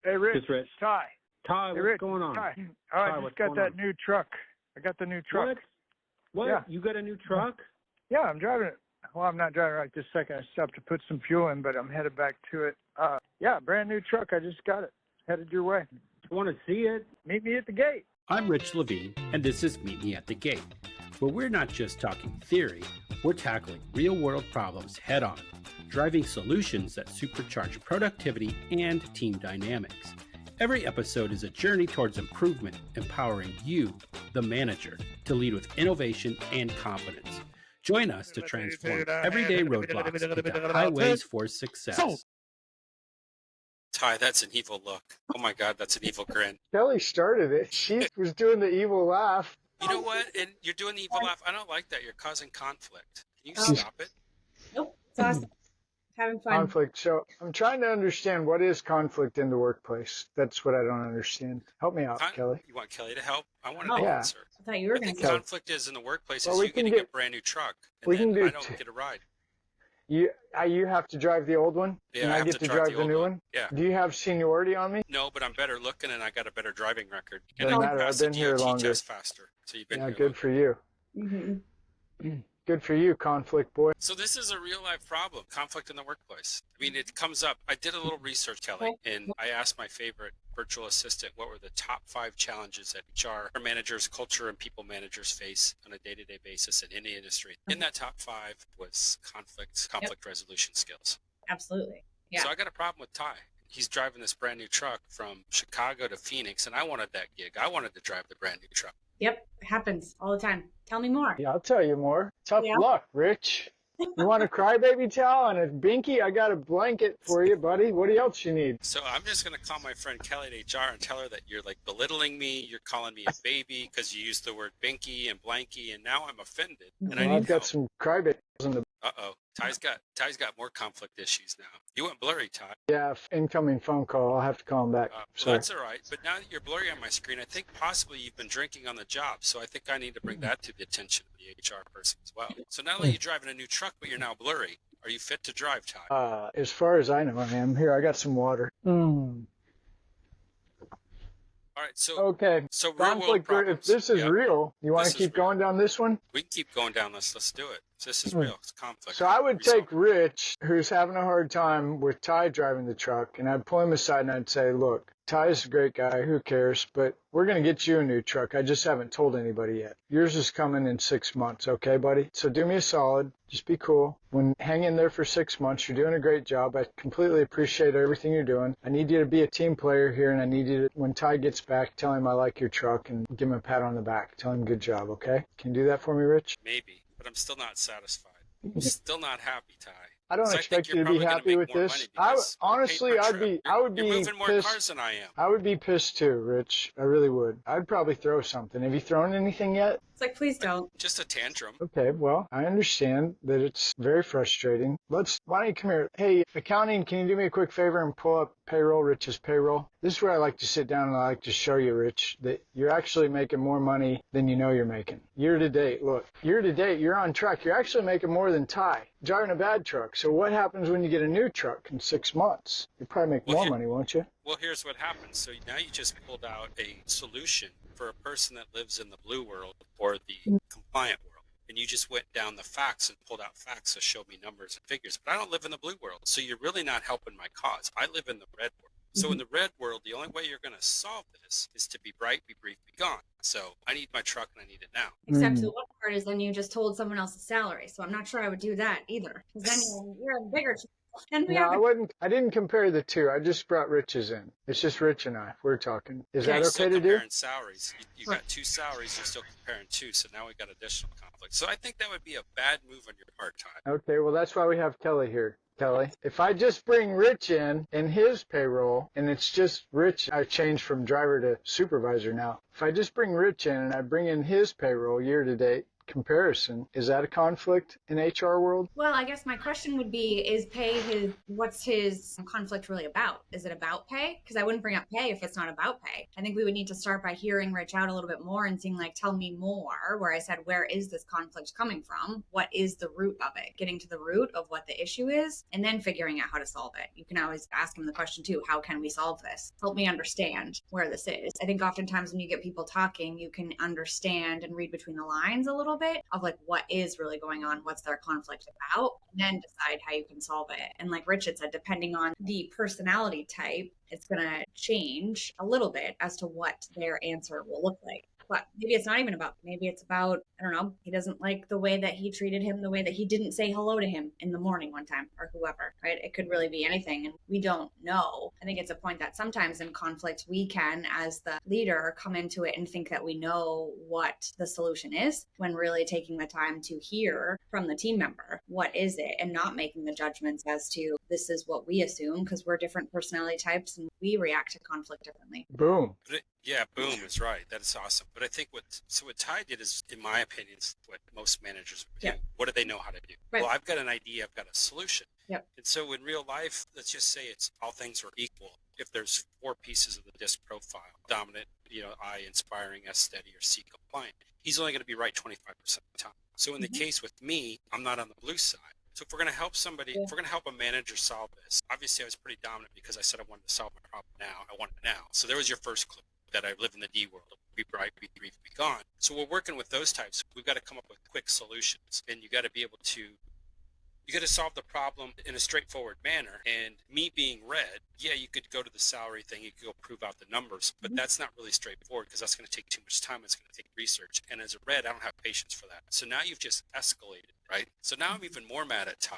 Hey, Rich. It's Rich. Ty. Ty, Hey, what's Rich. going on? Ty. Oh, I just got that new truck. I got the new truck. What? Yeah. You got a new truck? Yeah, I'm driving it. Well, I'm not driving right this second. I stopped to put some fuel in, but I'm headed back to it. Yeah, brand new truck. I just got it. Headed your way. I want to see it. Meet me at the gate. I'm Rich Levine, and this is Meet Me at the Gate, where we're not just talking theory, we're tackling real-world problems head-on, driving solutions that supercharge productivity and team dynamics. Every episode is a journey towards improvement, empowering you, the manager, to lead with innovation and confidence. Join us to transform everyday roadblocks into highways for success. Ty, that's an evil look. Oh my God, that's an evil grin. Kelly started it. She was doing the evil laugh. You know what? And you're doing the evil laugh. I don't like that. You're causing conflict. Can you stop it? Nope. It's awesome. Having fun. Conflict. So I'm trying to understand, what is conflict in the workplace? That's what I don't understand. Help me out, Kelly. You want Kelly to help? I want Oh. an Yeah. answer. I thought you were I going to think say. conflict is in the workplace Well, is we you can getting a do- brand new truck, and we then can do I don't get a ride. You have to drive the old one, Yeah, and I I have get to to drive drive the the old new one. one. Yeah. Do you have seniority on me? No, but I'm better looking, and I got a better driving record. And Doesn't I can matter. pass I've been the here DOT longer. test faster. So you've been Yeah, here good longer. for you. Mm-hmm. Good for you, conflict boy. So this is a real life problem, conflict in the workplace. I mean, it comes up. I did a little research, Kelly, and I asked my favorite virtual assistant what were the top 5 challenges that HR managers, culture, and people managers face on a day-to-day basis in any industry. In that top 5 was conflict resolution skills. Absolutely. Yeah. So I got a problem with Ty. He's driving this brand new truck from Chicago to Phoenix, and I wanted that gig. I wanted to drive the brand new truck. Yep. It happens all the time. Tell me more. Yeah, I'll tell you more. Tough Yeah. luck, Rich. You want a crybaby towel and a binky? I got a blanket for you, buddy. What else you need? So I'm just going to call my friend Kelly at HR and tell her that you're like belittling me. You're calling me a baby because you used the word binky and blanky, and now I'm offended. And I Well, need I've got help. some crybabies in the Uh-oh. Ty's got more conflict issues now. You went blurry, Ty. incoming phone call. I'll have to call him back. Well, Sorry. that's all right. But now that you're blurry on my screen, I think possibly you've been drinking on the job. So I think I need to bring that to the attention of the HR person as well. So not only are you driving a new truck, but you're now blurry. Are you fit to drive, Ty? As far as I know, I am. Here, I got some water. All right. So Okay. so real world Conflict. If problems. this is Yep. real, you want This to is keep real. going down this one? We can keep going down this. Let's do it. This is real. It's conflict. So I would Resolve. take Rich, who's having a hard time with Ty driving the truck, and I'd pull him aside and I'd say, look, Ty's a great guy, who cares, but we're going to get you a new truck. I just haven't told anybody yet. Yours is coming in 6 months, okay, buddy? So do me a solid. Just be cool. Hang in there for 6 months. You're doing a great job. I completely appreciate everything you're doing. I need you to be a team player here, and I need you to, when Ty gets back, tell him I like your truck and give him a pat on the back. Tell him good job, okay? Can you do that for me, Rich? Maybe, but I'm still not satisfied. I'm still not happy, Ty. I don't 'Cause expect think you to you're be probably happy gonna with make more this. money because you Honestly, paid per I trip. would You're be moving more pissed. cars than I am. I would be pissed too, Rich. I really would. I'd probably throw something. Have you thrown anything yet? It's like, please don't. Just a tantrum. Okay, well, I understand that it's very frustrating. Why don't you come here? Hey, accounting, can you do me a quick favor and pull up payroll, Rich's payroll? This is where I like to sit down and I like to show you, Rich, that you're actually making more money than you know you're making. Year to date, look, you're on track. You're actually making more than Ty, driving a bad truck. So what happens when you get a new truck in 6 months? You probably make more money, won't you? Well, here's what happens. So now you just pulled out a solution for a person that lives in the blue world or the compliant world. And you just went down the facts and pulled out facts to show me numbers and figures. But I don't live in the blue world. So you're really not helping my cause. I live in the red world. So in the red world, the only way you're going to solve this is to be bright, be brief, be gone. So I need my truck and I need it now. Except the one part is then you just told someone else's salary. So I'm not sure I would do that either. Because then you're a bigger. And we No, have I didn't compare the two. I just brought Rich's in. It's just Rich and I. We're talking. Is You're that still okay to do? comparing salaries. You got 2 salaries. You're still comparing 2. So now we got additional conflict. So I think that would be a bad move on your part, Ty. Okay, well, that's why we have Kelly here. Kelly, if I just bring Rich in his payroll, and it's just Rich, I changed from driver to supervisor now. If I just bring Rich in and I bring in his payroll year to date, comparison. Is that a conflict in HR world? Well, I guess my question would be, what's his conflict really about? Is it about pay? Because I wouldn't bring up pay if it's not about pay. I think we would need to start by hearing Rich out a little bit more and seeing like, tell me more, where I said, where is this conflict coming from? What is the root of it? Getting to the root of what the issue is and then figuring out how to solve it. You can always ask him the question too, how can we solve this? Help me understand where this is. I think oftentimes when you get people talking, you can understand and read between the lines a little bit of like what is really going on, what's their conflict about, and then decide how you can solve it. And like Richard said, depending on the personality type, it's going to change a little bit as to what their answer will look like. But maybe it's not even about, maybe it's about, I don't know, he doesn't like the way that he treated him, the way that he didn't say hello to him in the morning one time or whoever, right? It could really be anything. And we don't know. I think it's a point that sometimes in conflict, we can, as the leader, come into it and think that we know what the solution is when really taking the time to hear from the team member, what is it? And not making the judgments as to this is what we assume because we're different personality types and we react to conflict differently. Boom. Yeah, boom is right. That is awesome. But I think what Ty did is, in my opinion, is what most managers would do. Yep. What do they know how to do? Right. Well, I've got an idea. I've got a solution. Yep. And so in real life, let's just say it's all things are equal. If there's 4 pieces of the DISC profile, dominant, I, inspiring, S, steady, or C, compliant, he's only going to be right 25% of the time. So in the case with me, I'm not on the blue side. So if we're going to help somebody, if we're going to help a manager solve this, obviously I was pretty dominant because I said I wanted to solve my problem now. I want it now. So there was your first clue, that I live in the D world. Be bright, be brief, be gone. So we're working with those types. We've got to come up with quick solutions, and you got to be able to, you got to solve the problem in a straightforward manner. And me being red, yeah, you could go to the salary thing, you could go prove out the numbers, but that's not really straightforward because that's going to take too much time. It's going to take research. And as a red, I don't have patience for that. So now you've just escalated, right? So now I'm even more mad at Ty.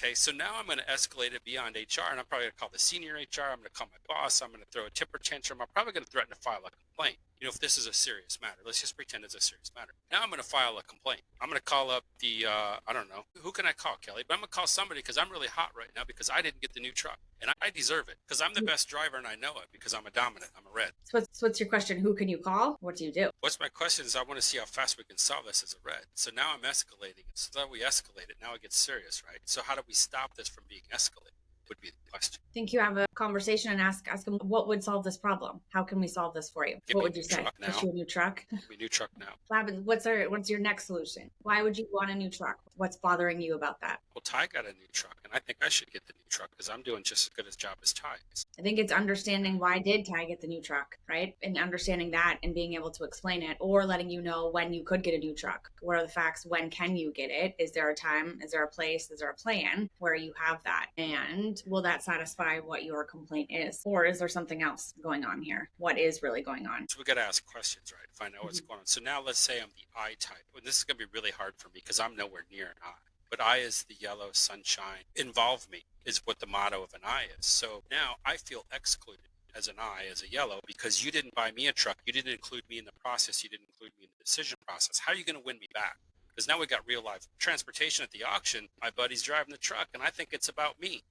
Okay, so now I'm going to escalate it beyond HR, and I'm probably going to call the senior HR. I'm going to call my boss. I'm going to throw a temper tantrum. I'm probably going to threaten to file a complaint. If this is a serious matter, let's just pretend it's a serious matter. Now I'm going to file a complaint. I'm going to call up the, I don't know, who can I call, Kelly? But I'm going to call somebody because I'm really hot right now because I didn't get the new truck, and I deserve it because I'm the best driver, and I know it because I'm a dominant. I'm a red. So what's your question? Who can you call? What do you do? What's my question is I want to see how fast we can solve this as a red. So now I'm escalating it. So that we escalate it. Now it gets serious, right? So how do we stop this from being escalated? Would be the question. I think you have a conversation and ask them what would solve this problem. How can we solve this for you? What would you say? Get you a new truck. Give me a new truck now. What's your next solution? Why would you want a new truck? What's bothering you about that? Well, Ty got a new truck, and I think I should get the new truck because I'm doing just as good a job as Ty is. I think it's understanding why did Ty get the new truck, right? And understanding that and being able to explain it, or letting you know when you could get a new truck. What are the facts? When can you get it? Is there a time? Is there a place? Is there a plan where you have that? And will that satisfy what your complaint is? Or is there something else going on here? What is really going on? So we got to ask questions, right? Find out what's going on. So now let's say I'm the I type. Well, this is going to be really hard for me because I'm nowhere near an I. But I is the yellow sunshine. Involve me is what the motto of an I is. So now I feel excluded as an I, as a yellow, because you didn't buy me a truck. You didn't include me in the process. You didn't include me in the decision process. How are you going to win me back? Because now we got real life transportation at the auction. My buddy's driving the truck, and I think it's about me.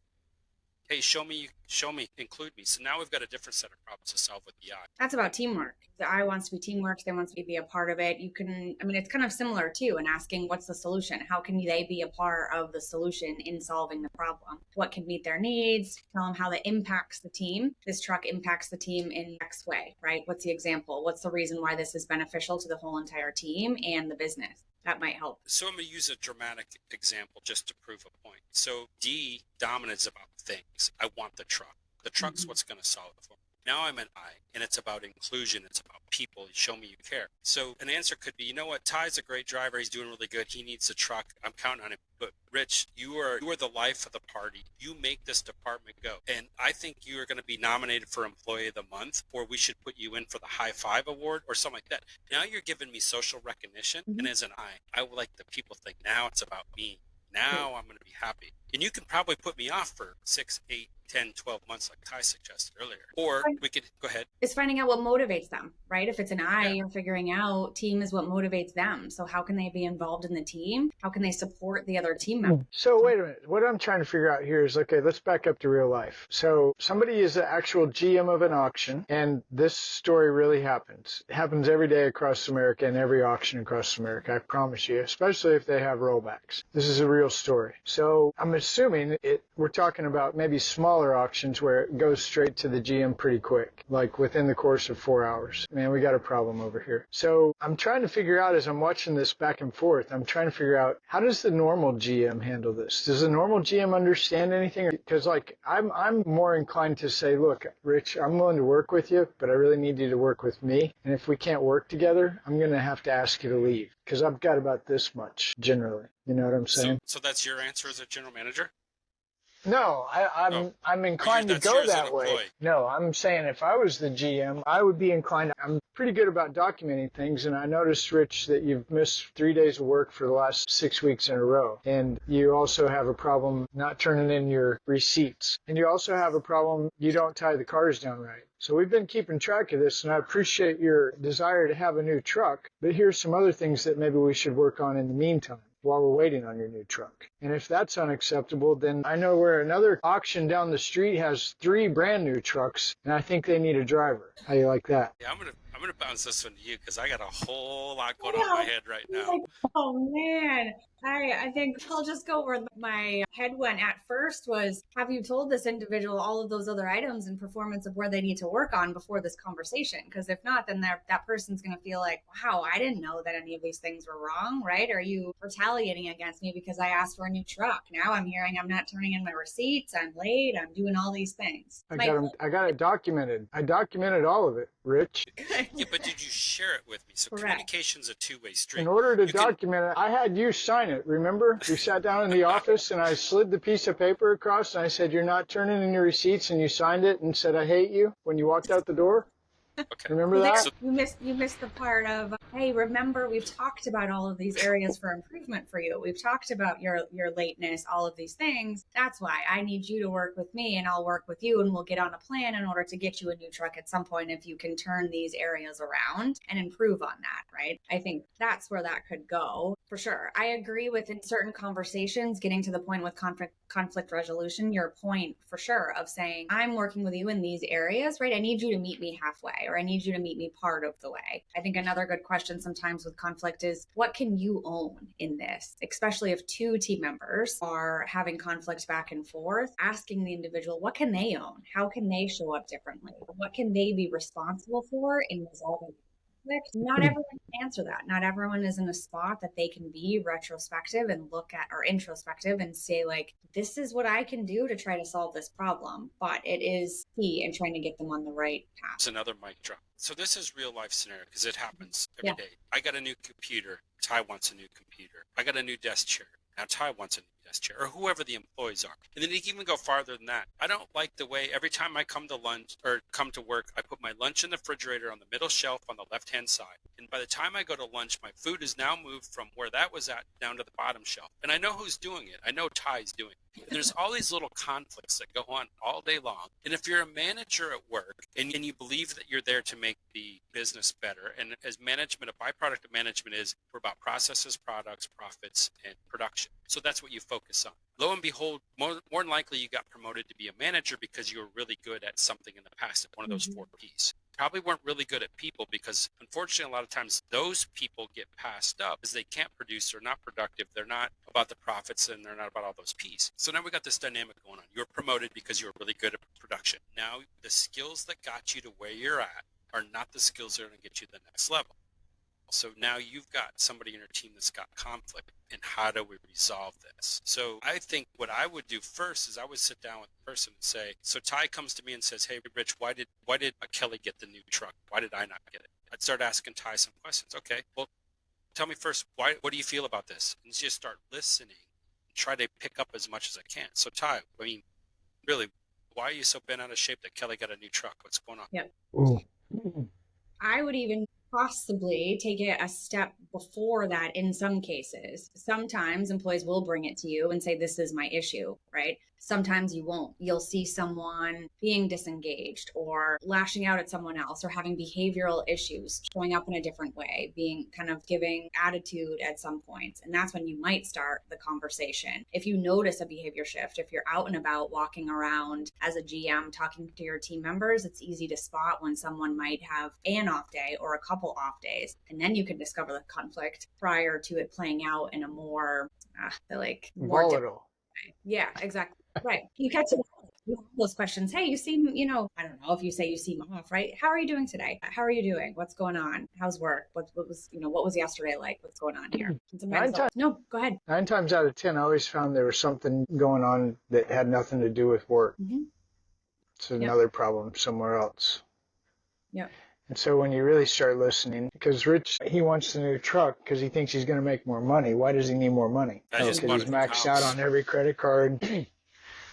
Hey, show me, include me. So now we've got a different set of problems to solve with the I. That's about teamwork. The I wants to be teamwork. They want to be a part of it. It's kind of similar too in asking what's the solution? How can they be a part of the solution in solving the problem? What can meet their needs? Tell them how that impacts the team. This truck impacts the team in X way, right? What's the example? What's the reason why this is beneficial to the whole entire team and the business? That might help. So I'm going to use a dramatic example just to prove a point. So D, dominance about things. I want the truck. The truck's what's going to solve it for me. Now I'm an I, and it's about inclusion. It's about people. Show me you care. So an answer could be, you know what? Ty's a great driver. He's doing really good. He needs a truck. I'm counting on him. But Rich, you are the life of the party. You make this department go. And I think you are going to be nominated for Employee of the Month, or we should put you in for the High Five Award or something like that. Now you're giving me social recognition. And as an I would like the people think, now it's about me. Now I'm going to be happy. And you can probably put me off for 6, 8, 10, 12 months like Ty suggested earlier. Or we could go ahead. It's finding out what motivates them, right? If it's an I, Yeah. you're figuring out team is what motivates them. So how can they be involved in the team? How can they support the other team members? So wait a minute. What I'm trying to figure out here is, okay, let's back up to real life. So somebody is the actual GM of an auction, and this story really happens. It happens every day across America and every auction across America, I promise you, especially if they have rollbacks. This is a real story. So I'm assuming we're talking about maybe smaller auctions where it goes straight to the GM pretty quick, like within the course of 4 hours. Man, we got a problem over here. So I'm trying to figure out, as I'm watching this back and forth, I'm trying to figure out, how does the normal GM handle this? Does the normal GM understand anything? Because like I'm more inclined to say, look, Rich, I'm willing to work with you, but I really need you to work with me. And if we can't work together, I'm going to have to ask you to leave, because I've got about this much generally. You know what I'm saying? So that's your answer as a general manager? No, I'm inclined to that's go yours as an that way. employee. No, I'm saying if I was the GM, I would be inclined. I'm pretty good about documenting things, and I noticed, Rich, that you've missed 3 days of work for the last 6 weeks in a row, and you also have a problem not turning in your receipts, and you also have a problem you don't tie the cars down right. So we've been keeping track of this, and I appreciate your desire to have a new truck, but here's some other things that maybe we should work on in the meantime while we're waiting on your new truck. And if that's unacceptable, then I know where another auction down the street has 3 brand new trucks, and I think they need a driver. How you like that? Yeah, I'm gonna bounce this one to you because I got a whole lot going on in my head right now. Oh man, I think I'll just go where my head went at first was, have you told this individual all of those other items and performance of where they need to work on before this conversation? Because if not, then that person's going to feel like, wow, I didn't know that any of these things were wrong, right? Are you retaliating against me because I asked for a new truck? Now I'm hearing I'm not turning in my receipts, I'm late, I'm doing all these things. I got it documented. I documented all of it, Rich. Yeah, but did you share it with me? So Correct. communication's a two-way street. In order to You can- document it, I had you sign it, remember? We sat down in the office and I slid the piece of paper across and I said, you're not turning in your receipts, and you signed it and said, I hate you, when you walked out the door. Okay. Remember that? You missed the part of, hey, remember we've talked about all of these areas for improvement for you. We've talked about your lateness, all of these things. That's why I need you to work with me, and I'll work with you, and we'll get on a plan in order to get you a new truck at some point if you can turn these areas around and improve on that, right? I think that's where that could go for sure. I agree with, in certain conversations, getting to the point with conflict resolution, your point for sure of saying, I'm working with you in these areas, right? I need you to meet me halfway, or I need you to meet me part of the way. I think another good question sometimes with conflict is, what can you own in this? Especially if 2 team members are having conflict back and forth, asking the individual, what can they own? How can they show up differently? What can they be responsible for in resolving conflict? Not everyone can answer that. Not everyone is in a spot that they can be retrospective and look at, or introspective and say, like, this is what I can do to try to solve this problem. But it is key in trying to get them on the right path. It's another mic drop. So this is real life scenario because it happens every day. I got a new computer. Ty wants a new computer. I got a new desk chair. Now Ty wants a new desk chair, or whoever the employees are. And then you can even go farther than that. I don't like the way every time I come to lunch or come to work, I put my lunch in the refrigerator on the middle shelf on the left-hand side. And by the time I go to lunch, my food is now moved from where that was at down to the bottom shelf. And I know who's doing it. I know Ty's doing it. And there's all these little conflicts that go on all day long. And if you're a manager at work and you believe that you're there to make the business better, and as management, a byproduct of management is we're about processes, products, profits, and production. So that's what you focus on. Lo and behold, more than likely you got promoted to be a manager because you were really good at something in the past, at one of those 4 Ps. Probably weren't really good at people because, unfortunately, a lot of times those people get passed up because they can't produce, they're not productive, they're not about the profits, and they're not about all those Ps. So now we got this dynamic going on. You're promoted because you were really good at production. Now the skills that got you to where you're at are not the skills that are going to get you to the next level. So now you've got somebody in your team that's got conflict, and how do we resolve this? So I think what I would do first is I would sit down with the person and say, so Ty comes to me and says, hey, Rich, why did Kelly get the new truck? Why did I not get it? I'd start asking Ty some questions. Okay, well, tell me first, what do you feel about this? And just start listening and try to pick up as much as I can. So Ty, I mean, really, why are you so bent out of shape that Kelly got a new truck? What's going on? Yep. Ooh. I would even possibly take it a step before that in some cases. Sometimes employees will bring it to you and say, this is my issue, right? Sometimes you won't. You'll see someone being disengaged or lashing out at someone else or having behavioral issues, showing up in a different way, being kind of giving attitude at some points. And that's when you might start the conversation. If you notice a behavior shift, if you're out and about walking around as a GM talking to your team members, it's easy to spot when someone might have an off day or a couple off days. And then you can discover the conflict prior to it playing out in a more more volatile. Yeah, exactly. Right. You catch those questions. Hey, you seem, I don't know if you say you seem off, right? How are you doing today? How are you doing? What's going on? How's work? What was yesterday like? What's going on here? And sometimes no, go ahead. 9 times out of 10, I always found there was something going on that had nothing to do with work. Mm-hmm. It's another problem somewhere else. Yeah. And so when you really start listening, because Rich, he wants the new truck because he thinks he's going to make more money. Why does he need more money? Because he's maxed out on every credit card.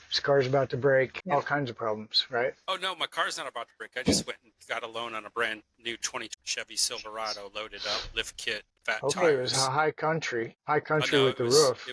His car's about to break. All kinds of problems, right? Oh, no, my car's not about to break. I just went and got a loan on a brand new 20 Chevy Silverado, loaded up, lift kit, fat tires. Okay, it was a high country with the roof.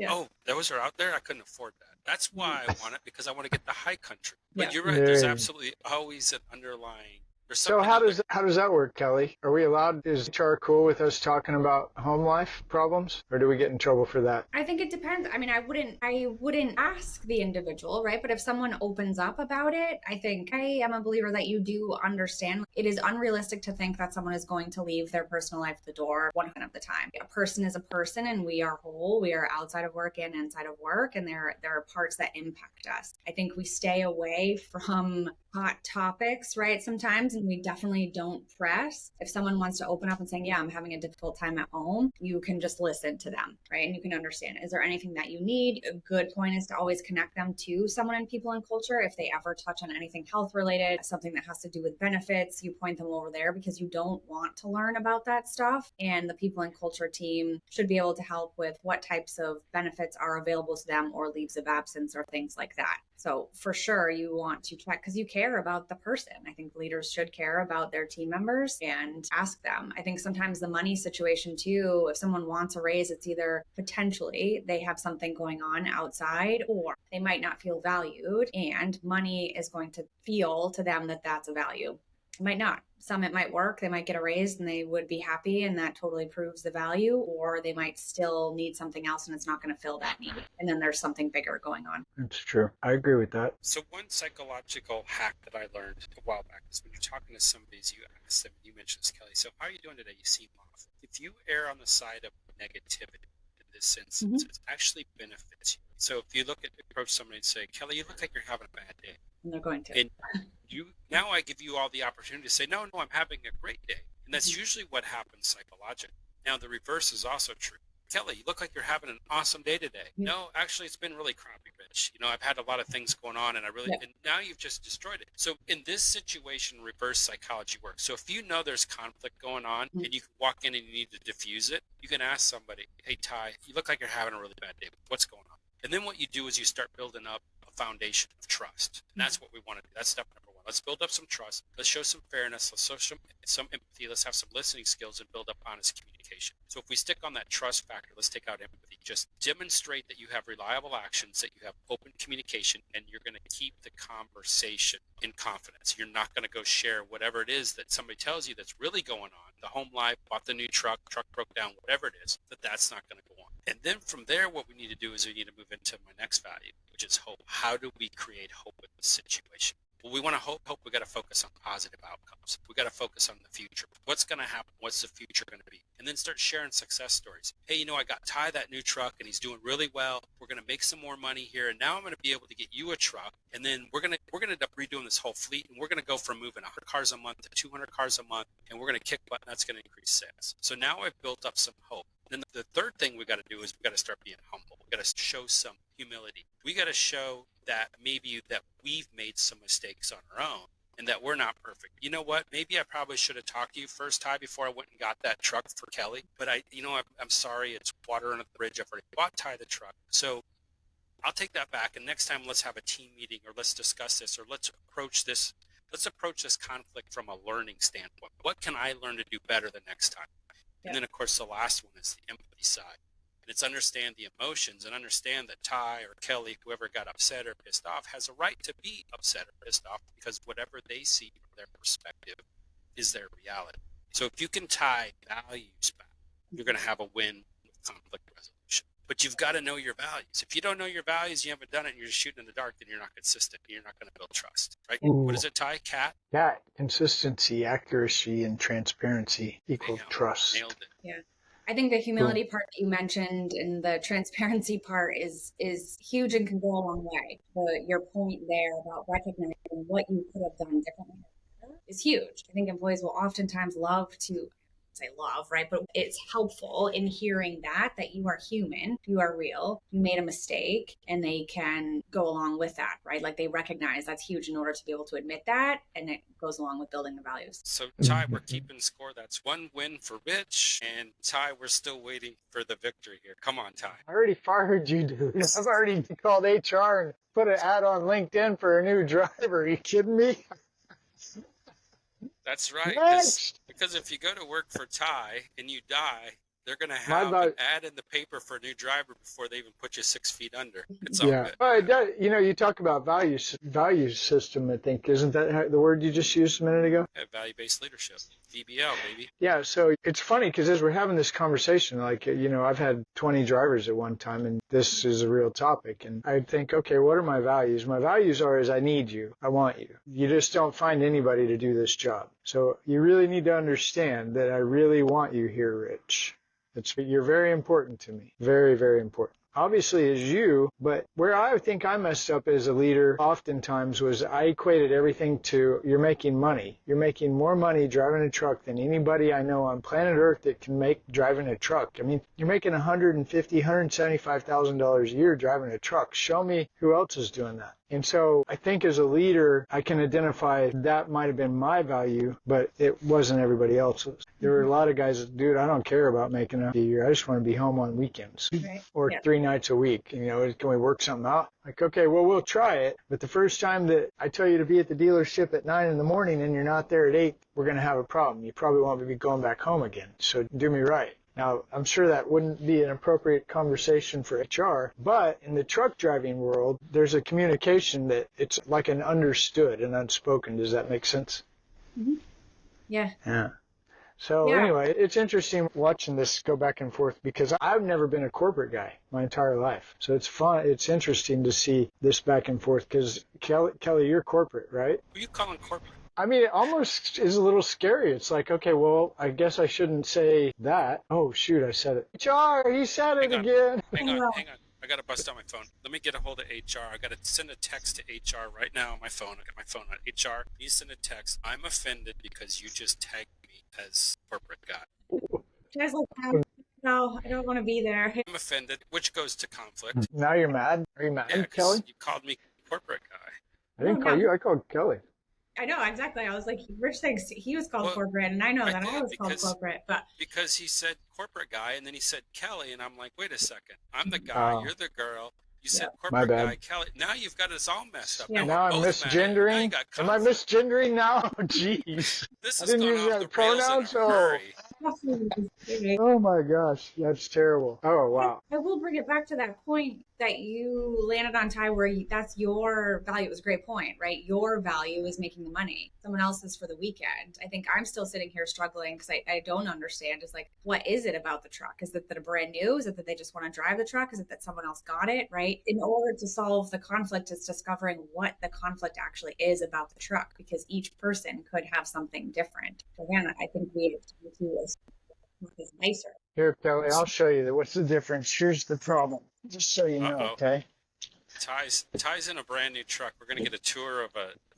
Oh, those are out there? I couldn't afford that. That's why I want it, because I want to get the high country. But Yeah. you're right. There's absolutely always an underlying. So how does that work, Kelly? Are we allowed? Is HR cool with us talking about home life problems, or do we get in trouble for that? I think it depends. I mean, I wouldn't ask the individual, right? But if someone opens up about it, I think I am a believer that you do understand. It is unrealistic to think that someone is going to leave their personal life at the door 100% of the time. A person is a person, and we are whole. We are outside of work and inside of work, and there are parts that impact us. I think we stay away from hot topics, right? Sometimes, and we definitely don't press. If someone wants to open up and saying, yeah, I'm having a difficult time at home, you can just listen to them, right? And you can understand, is there anything that you need? A good point is to always connect them to someone in people and culture. If they ever touch on anything health related, something that has to do with benefits, you point them over there because you don't want to learn about that stuff. And the people and culture team should be able to help with what types of benefits are available to them or leaves of absence or things like that. So for sure, you want to check because you care about the person. I think leaders should care about their team members and ask them. I think sometimes the money situation too, if someone wants a raise, it's either potentially they have something going on outside or they might not feel valued, and money is going to feel to them that that's a value. It might not. Some it might work. They might get a raise and they would be happy, and that totally proves the value, or they might still need something else and it's not going to fill that need. And then there's something bigger going on. That's true. I agree with that. So one psychological hack that I learned a while back is when you're talking to somebody, you ask them, you mentioned this, Kelly, so how are you doing today? You seem off. If you err on the side of negativity in this instance, it actually benefits you. So if you approach somebody and say, Kelly, you look like you're having a bad day. And they're going to. And now I give you all the opportunity to say, no, I'm having a great day. And that's usually what happens psychologically. Now, the reverse is also true. Kelly, you look like you're having an awesome day today. No, actually, it's been really crappy, Rich. I've had a lot of things going on, and and now you've just destroyed it. So in this situation, reverse psychology works. So if you know there's conflict going on and you can walk in and you need to diffuse it, you can ask somebody, hey, Ty, you look like you're having a really bad day. What's going on? And then what you do is you start building up a foundation of trust. And that's what we want to do. That's step number one. Let's build up some trust. Let's show some fairness. Let's show some empathy. Let's have some listening skills and build up honest communication. So if we stick on that trust factor, let's take out empathy. Just demonstrate that you have reliable actions, that you have open communication, and you're going to keep the conversation in confidence. You're not going to go share whatever it is that somebody tells you that's really going on. The home life, bought the new truck broke down, whatever it is, that's not going to go on. And then from there, what we need to do is we need to move into my next value, which is hope. How do we create hope in this situation? Well, we want to hope. We got to focus on positive outcomes. We got to focus on the future. What's going to happen? What's the future going to be? And then start sharing success stories. Hey, I got Ty that new truck and he's doing really well. We're going to make some more money here. And now I'm going to be able to get you a truck. And then we're going to end up redoing this whole fleet. And we're going to go from moving 100 cars a month to 200 cars a month. And we're going to kick butt. And that's going to increase sales. So now I've built up some hope. Then the third thing we got to do is we got to start being humble. We got to show some humility. We got to show that maybe that we've made some mistakes on our own and that we're not perfect. You know what? Maybe I probably should have talked to you first, Ty, before I went and got that truck for Kelly. But I'm sorry. It's water under the bridge. I've already bought Ty the truck. So I'll take that back. And next time, let's have a team meeting, or let's discuss this, or let's approach this conflict from a learning standpoint. What can I learn to do better the next time? And then, of course, the last one is the empathy side. And it's understand the emotions and understand that Ty or Kelly, whoever got upset or pissed off, has a right to be upset or pissed off because whatever they see from their perspective is their reality. So if you can tie values back, you're going to have a win with conflict resolution. But you've got to know your values. If you don't know your values, you haven't done it, and you're just shooting in the dark, then you're not consistent. You're not going to build trust, right? Ooh. What is it, Ty? Cat? Yeah, consistency, accuracy, and transparency equal Bam. trust. Nailed it. Yeah. I think the humility part that you mentioned and the transparency part is huge and can go a long way. Your point there about recognizing what you could have done differently is huge. I think employees will oftentimes love to say love, right? But it's helpful in hearing that you are human, you are real, you made a mistake, and they can go along with that, right? Like they recognize that's huge in order to be able to admit that, and it goes along with building the values. So, Ty, we're keeping score. That's one win for Rich, and Ty, we're still waiting for the victory here. Come on, Ty. I already fired you, dude. I've already called HR and put an ad on LinkedIn for a new driver. Are you kidding me? That's right. Next. Because if you go to work for Ty and you die, they're going to My have value- an ad in the paper for a new driver before they even put you 6 feet under. It's all Yeah. good. Well, it does, you talk about value system, I think. Isn't that the word you just used a minute ago? Value-based leadership. VBL, baby. Yeah, so it's funny because as we're having this conversation, like, I've had 20 drivers at one time, and this is a real topic. And I think, okay, what are my values? My values are I need you. I want you. You just don't find anybody to do this job. So you really need to understand that I really want you here, Rich. You're very important to me. Very, very important. Obviously is you, but where I think I messed up as a leader oftentimes was I equated everything to you're making money. You're making more money driving a truck than anybody I know on planet Earth that can make driving a truck. I mean, you're making $150,000, $175,000 a year driving a truck. Show me who else is doing that. And so I think as a leader, I can identify that might have been my value, but it wasn't everybody else's. There were a lot of guys that, dude, I don't care about making a year. I just want to be home on weekends or 3 nights a week. Can we work something out? Like, okay, well, we'll try it. But the first time that I tell you to be at the dealership at 9 in the morning and you're not there at 8, we're going to have a problem. You probably won't be going back home again. So do me right. Now, I'm sure that wouldn't be an appropriate conversation for HR, but in the truck driving world, there's a communication that it's like an understood and unspoken. Does that make sense? Mm-hmm. Yeah. Yeah. So anyway, it's interesting watching this go back and forth because I've never been a corporate guy my entire life. So it's fun. It's interesting to see this back and forth because Kelly, you're corporate, right? Who are you calling corporate? I mean, it almost is a little scary. It's like, okay, well, I guess I shouldn't say that. Oh, shoot, I said it. HR, he said it again. Hang on. I got to bust out my phone. Let me get a hold of HR. I got to send a text to HR right now on my phone. I got my phone on HR. You send a text. I'm offended because you just tagged me as corporate guy. Guys, no, I don't want to be there. I'm offended, which goes to conflict. Now you're mad? Are you mad, Yeah, Kelly? you called me corporate guy. I didn't call you. I called Kelly. I know, exactly. I was like, Rich thinks he was called corporate, and I know that I was called corporate. But because he said corporate guy, and then he said Kelly, and I'm like, wait a second. I'm the guy. You're the girl. You said corporate guy, Kelly. Now you've got us all messed up. Yeah. Now I'm misgendering. Am I misgendering now? Jeez. This I is didn't going use off that the rails pronouns. in a hurry. Oh my gosh, that's terrible. Oh wow. I will bring it back to that point that you landed on, Ty, where that's your value. It was a great point, right? Your value is making the money. Someone else's for the weekend. I think I'm still sitting here struggling because I don't understand. Is like, what is it about the truck? Is it that a brand new? Is it that they just want to drive the truck? Is it that someone else got it, right? In order to solve the conflict, it's discovering what the conflict actually is about the truck, because each person could have something different. Again, I think we have to is nicer. Here, Kelly, I'll show you what's the difference. Here's the problem. Just so you know, okay? Ty's in a brand new truck. We're gonna get a tour of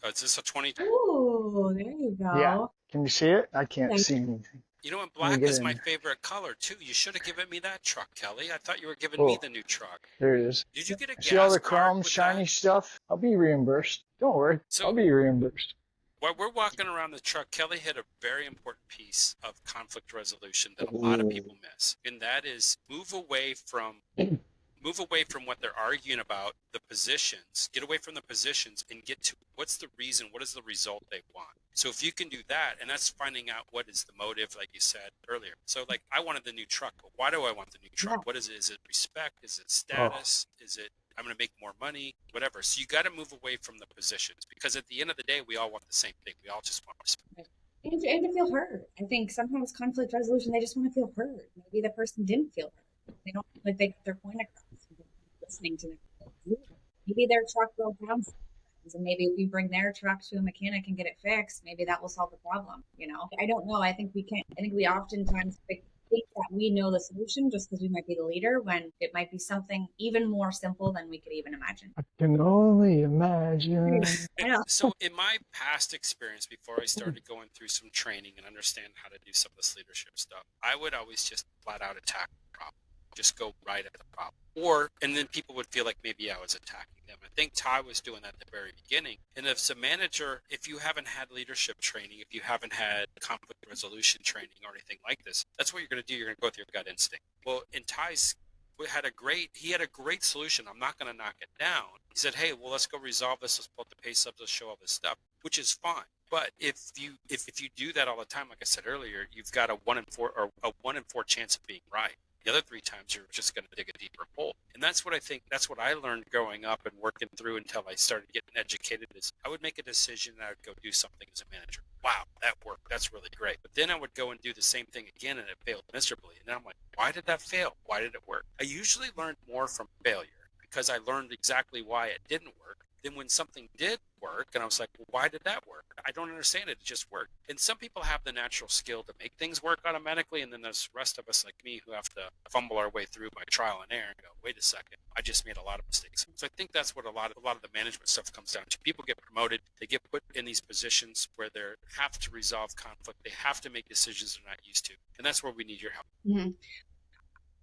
is this a 20? Oh, there you go. Yeah. Can you see it? I can't see anything. You know what? Black is my favorite color too. You should have given me that truck, Kelly. I thought you were giving me the new truck. There it is. Did you get a gas See all the card chrome, with shiny that? stuff? I'll be reimbursed. Don't worry. I'll be reimbursed. While we're walking around the truck, Kelly hit a very important piece of conflict resolution that a lot of people miss, and that is move away from what they're arguing about, the positions. Get away from the positions and get to what's the reason, what is the result they want. So if you can do that, and that's finding out what is the motive, like you said earlier. So like I wanted the new truck, but why do I want the new truck? Yeah. What is it? Is it respect? Is it status? Is it I'm going to make more money? Whatever. So you got to move away from the positions, because at the end of the day, we all want the same thing. We all just want respect. And to feel heard. I think sometimes conflict resolution, they just want to feel heard. Maybe the person didn't feel heard. They don't feel like they got their point across. Listening to them. Maybe their truck broke down sometimes, and maybe if we bring their truck to a mechanic and get it fixed, maybe that will solve the problem. I don't know. I think we oftentimes think that we know the solution just because we might be the leader, when it might be something even more simple than we could even imagine. I can only imagine. I know. So in my past experience, before I started going through some training and understand how to do some of this leadership stuff, I would always just flat out attack the problem. Just go right at the problem. And then people would feel like maybe I was attacking them. I think Ty was doing that at the very beginning. And as a manager, if you haven't had leadership training, if you haven't had conflict resolution training or anything like this, that's what you're going to do. You're going to go with your gut instinct. Well, in Ty's had a great solution. I'm not going to knock it down. He said, hey, well, let's go resolve this. Let's pull up the pay stubs. Let's show all this stuff, which is fine. But if you do that all the time, like I said earlier, you've got a 1 in 4 chance of being right. The other 3 times, you're just going to dig a deeper hole. And that's what I learned growing up and working through until I started getting educated, is I would make a decision and I would go do something as a manager. Wow, that worked. That's really great. But then I would go and do the same thing again and it failed miserably. And then I'm like, why did that fail? Why did it work? I usually learned more from failure, because I learned exactly why it didn't work. Then when something did work, and I was like, well, why did that work? I don't understand it. It just worked. And some people have the natural skill to make things work automatically. And then there's the rest of us like me who have to fumble our way through by trial and error and go, wait a second, I just made a lot of mistakes. So I think that's what a lot of the management stuff comes down to. People get promoted. They get put in these positions where they have to resolve conflict. They have to make decisions they're not used to. And that's where we need your help. Mm-hmm.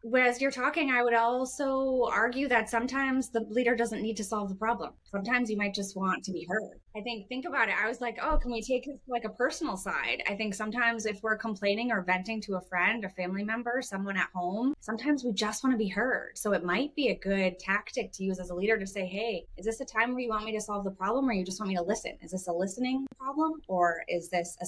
Whereas you're talking, I would also argue that sometimes the leader doesn't need to solve the problem. Sometimes you might just want to be heard. Think about it. I was like, oh, can we take it to like a personal side? I think sometimes if we're complaining or venting to a friend, a family member, someone at home, sometimes we just want to be heard. So it might be a good tactic to use as a leader to say, hey, is this a time where you want me to solve the problem, or you just want me to listen? Is this a listening problem, or is this a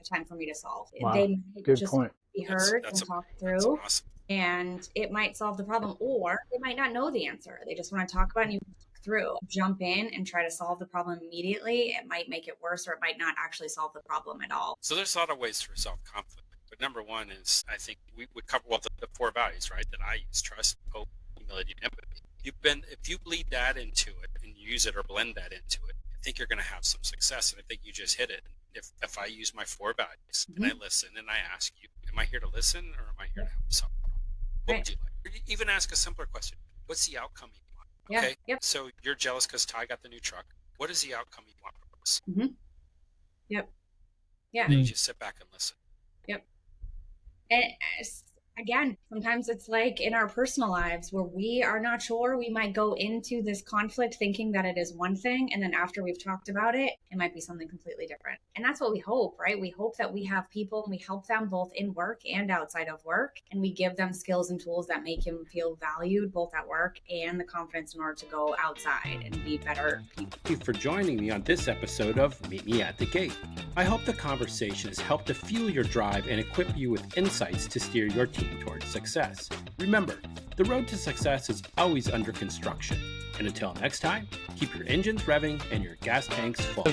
time for me to solve? Wow. They might Good just point. be heard and talk through. Awesome. And it might solve the problem, or they might not know the answer. They just want to talk about it, and you talk through. Jump in and try to solve the problem immediately. It might make it worse, or it might not actually solve the problem at all. So there's a lot of ways to resolve conflict. But number one is, I think we would cover the 4 values, right, that I use: trust, hope, humility, and empathy. If you bleed that into it and you use it or blend that into it, I think you're going to have some success. And I think you just hit it. If I use my 4 values and I listen and I ask you, am I here to listen, or am I here to help you solve? What would you like? Or even ask a simpler question. What's the outcome you want? Okay. Yep. So you're jealous because Ty got the new truck. What is the outcome you want from us? Mm-hmm. Yep. Yeah. And then you just sit back and listen. Yep. And again, sometimes it's like in our personal lives where we are not sure. We might go into this conflict thinking that it is one thing, and then after we've talked about it, it might be something completely different. And that's what we hope, right? We hope that we have people and we help them both in work and outside of work, and we give them skills and tools that make them feel valued both at work and the confidence in order to go outside and be better people. Thank you for joining me on this episode of Meet Me at the Gate. I hope the conversation has helped to fuel your drive and equip you with insights to steer your team towards success. Remember, the road to success is always under construction. And until next time, keep your engines revving and your gas tanks full.